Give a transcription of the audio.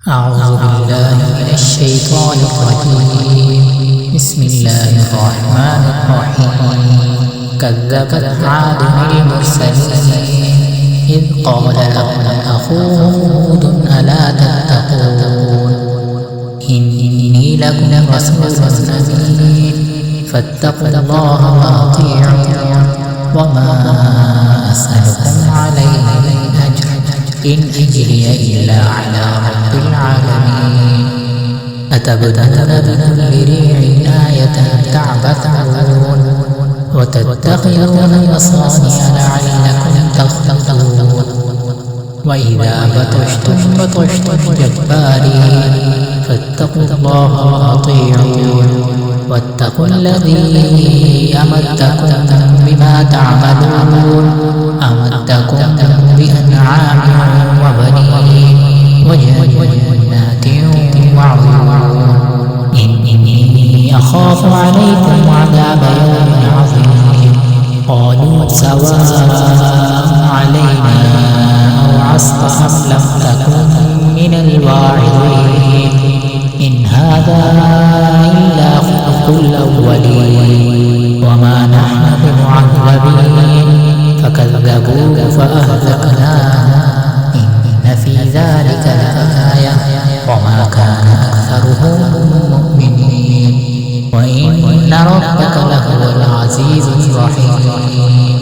أعوذ بالله من الشيطان الرجيم. بسم الله الرحمن الرحيم. كذبت عاد المرسلين إذ قال لهم أخوهم هود ألا تتقون إني لكم رسول أمين فاتقوا الله وأطيعون وما أسألكم عليه من أجر إن أجري إلا على رب العالمين. أتبدأون بكل ريع آية تعبثون وتتخذون مصانع لعلكم تخلدون وإذا بطشتم جبارين فاتقوا الله وأطيعون واتقوا الذي أمدكم بما تعملون أمدكم بأنعام وبنين وجنات وعيون إني أخاف عليكم عذاب يوم عظيم. قالوا سواء علينا أوعظت أم لم تكن من الواعظين إن هذا إلا خلق الأولين وما نحن بمعذبين. فكذبوه فأهلكناهم إن في ذلك لآية وما كان أكثرهم مؤمنين وإن ربك لهو العزيز الرحيم.